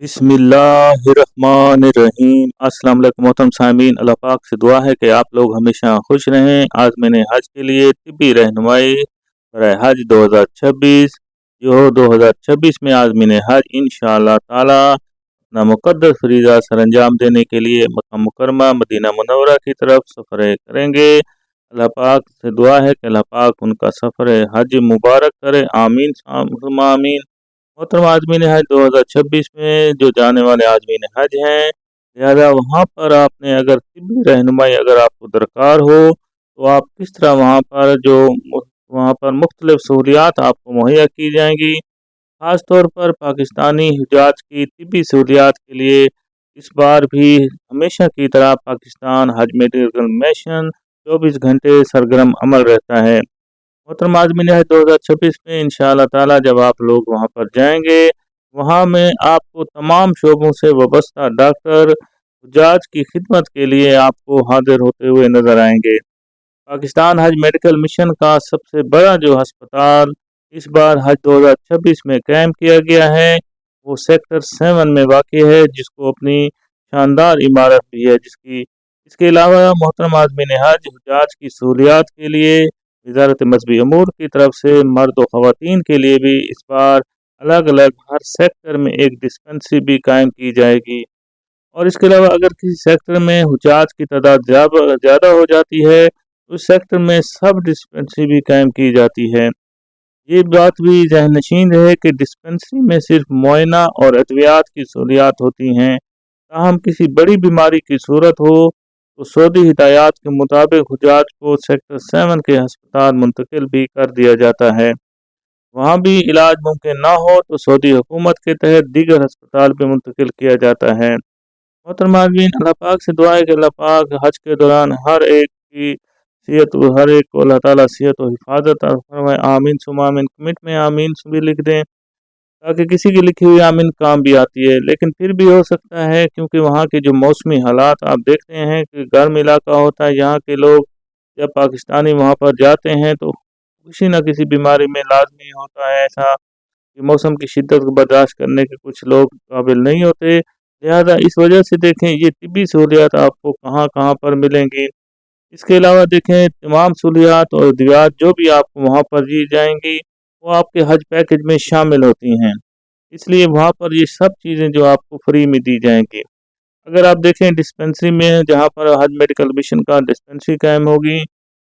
बिस्मिल्लाहिर्रहमानिर्रहीम। अस्सलाम वालेकुम मोहतरम सामीन, अल्लाह पाक से दुआ है कि आप लोग हमेशा खुश रहें। आज मैंने हज के लिए तिब्बी रहनुमाई बराए हज 2026 जो 2026 में आज मैंने हज इंशाअल्लाह ताला अपना मुक़द्दस फरीज़ा सरअंजाम देने के लिए मक्का मुकरमा मदीना मुनव्वरा की तरफ सफ़र करेंगे। अल्लाह पाक से दुआ है कि अल्लाह पाक उनका सफ़र हज मुबारक करे, आमीन सुम्मा आमीन। मोहतरम आज़मीन हज 2026 में जो जाने वाले आज़मीन हज हैं, लिहाजा वहाँ पर आपने अगर तिब्बी रहनुमाई अगर आपको दरकार हो तो आप किस तरह वहाँ पर मुख्तलिफ़ सहूलियात आपको मुहैया की जाएंगी। ख़ास तौर पर पाकिस्तानी हुज्जाज की तिब्बी सहूलियात के लिए इस बार भी हमेशा की तरह पाकिस्तान हज मेडिकल मिशन 24 घंटे सरगर्म अमल रहता है। मोहतरम आज़मीन हज 2026 में इंशाअल्लाह ताला जब आप लोग वहाँ पर जाएंगे, वहाँ में आपको तमाम शोबों से वाबस्ता डॉक्टर हुज्जाज की खिदमत के लिए आपको हाजिर होते हुए नज़र आएंगे। पाकिस्तान हज मेडिकल मिशन का सबसे बड़ा जो अस्पताल इस बार हज 2026 में कायम किया गया है, वो सेक्टर 7 में वाक़ है, जिसको अपनी शानदार इमारत भी है। इसके अलावा मोहतरम आज़मीन हज हुज्जाज की सहूलियात के लिए वज़ारत मज़हबी अमूर की तरफ से मर्द व ख़वातीन के लिए भी इस बार अलग अलग हर सेक्टर में एक डिस्पेंसरी भी कायम की जाएगी। और इसके अलावा अगर किसी सेक्टर में हुज्जाज की तादाद ज़्यादा हो जाती है तो उस सेक्टर में सब डिस्पेंसरी भी कायम की जाती है। ये बात भी ज़हन नशीन रहे कि डिस्पेंसरी में सिर्फ मुआयना और अद्वियात की सहूलियात होती हैं। ताहम किसी बड़ी बीमारी की सूरत हो तो सऊदी हिदायत के मुताबिक हुज्जाज को सेक्टर 7 के अस्पताल मुंतकिल भी कर दिया जाता है। वहाँ भी इलाज मुमकिन ना हो तो सऊदी हुकूमत के तहत दीगर अस्पताल पे मुंतकिल किया जाता है। मोहतरम आज़मीन अल्लाह पाक से दुआ है कि अल्लाह पाक हज के दौरान हर एक को अल्लाह ताला सेहत और हिफाजत फरमाए, आमीन सुम्मा आमीन। कमेंट में आमीन भी लिख दें ताकि किसी की लिखी हुई आमीन काम भी आती है। लेकिन फिर भी हो सकता है, क्योंकि वहाँ के जो मौसमी हालात आप देखते हैं कि गर्म इलाका होता है, यहाँ के लोग जब पाकिस्तानी वहाँ पर जाते हैं तो किसी न किसी बीमारी में लाजमी होता है ऐसा कि मौसम की शिद्दत को बर्दाश्त करने के कुछ लोग काबिल नहीं होते। लिहाजा इस वजह से देखें ये तिब्बी सहूलियात आपको कहाँ कहाँ पर मिलेंगी। इसके अलावा देखें तमाम सहूलियात और अद्वियात जो भी आपको वहाँ पर दी जाएंगी वो आपके हज पैकेज में शामिल होती हैं, इसलिए वहाँ पर ये सब चीज़ें जो आपको फ्री में दी जाएंगी। अगर आप देखें डिस्पेंसरी में जहाँ पर हज मेडिकल मिशन का डिस्पेंसरी कायम होगी,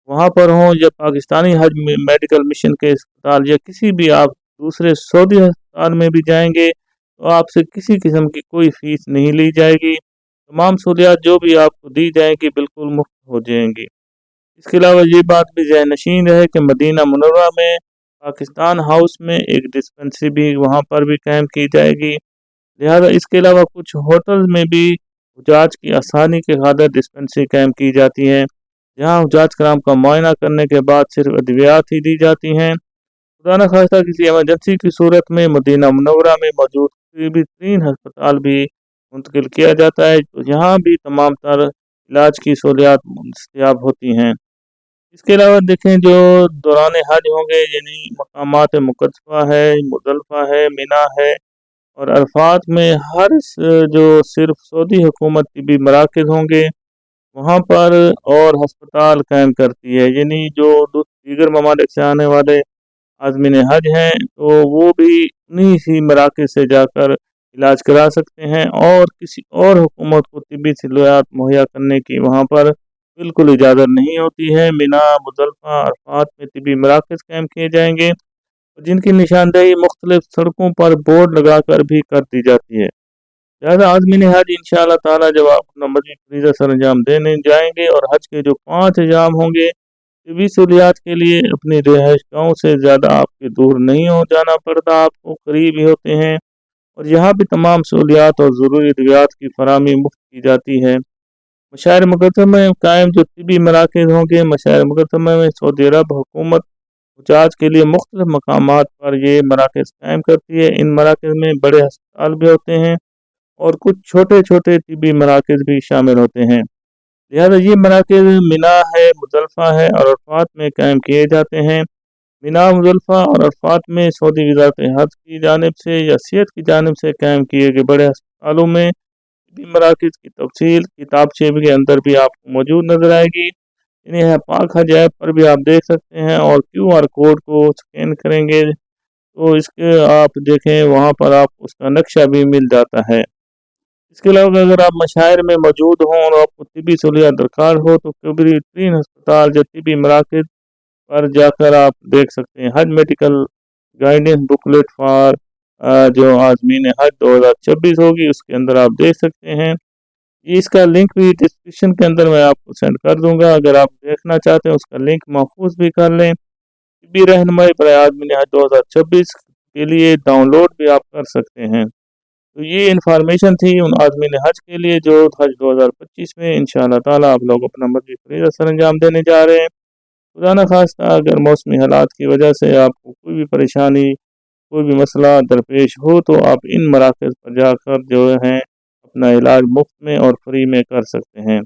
वहाँ पर हों या पाकिस्तानी हज मेडिकल मिशन के अस्पताल या किसी भी आप दूसरे सऊदी अस्पताल में भी जाएंगे तो आपसे किसी किस्म की कोई फ़ीस नहीं ली जाएगी। तमाम सहूलियात जो भी आपको दी जाएंगी बिल्कुल मुफ्त हो जाएंगी। इसके अलावा ये बात भी ज़हन नशीन है कि मदीना मुनव्वरा में पाकिस्तान हाउस में एक डिस्पेंसरी भी वहाँ पर भी कायम की जाएगी। लिहाजा इसके अलावा कुछ होटल में भी हुज्जाज की आसानी के खातिर डिस्पेंसरी कायम की जाती है, जहाँ हुज्जाज कराम का मुआयना करने के बाद सिर्फ अद्वियात ही दी जाती हैं। खुदा न खास्ता किसी एमरजेंसी की सूरत में मदीना मुनव्वरा में मौजूद किसी भी 3 अस्पताल भी मुंतकिल किया जाता है, तो यहाँ भी तमाम तर इलाज की सहूलियात दस्तयाब होती हैं। इसके अलावा देखें जो दौरान हज होंगे, यानी मकामात मुक़द्दसा है, मुज़दलिफ़ा है, मिना है और अरफात में जो सिर्फ सऊदी हुकूमत की भी मराकज़ होंगे वहाँ पर और अस्पताल कायम करती है, यानी जो दीगर ममालिक से आने वाले आज़मीन हज हैं तो वो भी उन्हीं सी मराकज़ से जाकर इलाज करा सकते हैं और किसी और हुकूमत को तिब्बी सहूलियात मुहैया करने की वहाँ पर बिल्कुल इजाज़त नहीं होती है। मिना, मुज़दलिफ़ा, अरफात में तिब्बी मराकज़ कायम किए जाएंगे जिनकी निशानदेही मुख्तलिफ सड़कों पर बोर्ड लगाकर भी कर दी जाती है। लिहाजा आज़मीन हज इंशाअल्लाह ताला जब आप अपना मज़ीद फरीज़ा सरअंजाम देने जाएंगे और हज के जो 5 अय्याम होंगे तिब्बी सहूलियात के लिए अपनी रिहाइश गाँव से ज़्यादा आपके दूर नहीं हो जाना पड़ता, आपको करीब ही होते हैं और यहाँ भी तमाम सहूलियात और ज़रूरी अद्वियात की फराहमी मुफ्त की जाती है। मशाइर मुकद्दमा में कायम जो तिब्बी मराकज़ होंगे, मशाइर मुकद्दमा में सऊदी अरब हुकूमत हुज्जाज के लिए मुख्तलिफ मकामात पर ये मराकज़ कायम करती है। इन मराकज़ में बड़े अस्पताल भी होते हैं और कुछ छोटे छोटे तिब्बी मराकज़ भी शामिल होते हैं। लिहाजा ये मराकज़ मिना है, मुज़दलिफ़ा है और अरफात में कायम किए जाते हैं। मीना मुज़ल्फ़ा और अरफात में सऊदी वज़ारत हज की जानिब से या सेहत की जानिब से कायम किए गए बड़े अस्पतालों में भी मराकज़ की तफसील किताबचे के अंदर भी आपको मौजूद नज़र आएगी। इन्हें पाक हज ऐप पर भी आप देख सकते हैं और QR कोड को स्कैन करेंगे तो इसके आप देखें वहाँ पर आपको उसका नक्शा भी मिल जाता है। इसके अलावा अगर आप मशायर में मौजूद हों और आपको तिब्बी सहूलियात दरकार हो तो बेहतरीन अस्पताल या तिब्बी मराकज़ पर जाकर आप देख सकते हैं। हज मेडिकल गाइडेंस बुकलेट फॉर जो आज़मीन हज 2026 होगी उसके अंदर आप देख सकते हैं। इसका लिंक भी डिस्क्रिप्शन के अंदर मैं आपको सेंड कर दूंगा, अगर आप देखना चाहते हैं उसका लिंक महफूज भी कर लें। तिब्बी रहनुमाई पर आज़मीन हज 2026 के लिए डाउनलोड भी आप कर सकते हैं। तो ये इन्फॉर्मेशन थी उन आज़मीन हज के लिए जो हज 2025 में इंशाअल्लाह ताला आप लोग अपना मज़हबी फ़रीज़ा सरअंजाम देने जा रहे हैं। खुदा न खास्ता अगर मौसमी हालात की वजह से आपको कोई भी परेशानी, कोई भी मसला दरपेश हो तो आप इन मराकज़ पर जाकर जो है अपना इलाज मुफ्त में और फ्री में कर सकते हैं।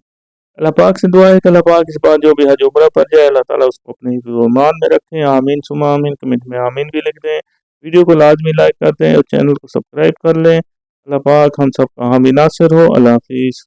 अल्लाह पाक से दुआ है कि अल्लाह पाक इस बार जो भी हज उम्रा पर जाए अल्लाह ताला उसको अपने हिफ्ज़-ओ-अमान में रखें। आमीन सुम्मा आमीन। कमेंट में आमीन भी लिख दें। वीडियो को लाजमी लाइक कर दें और चैनल को सब्सक्राइब कर लें। अल्लाह पाक हम सब का हामी नासिर हो। अल्लाह हाफ़िज़।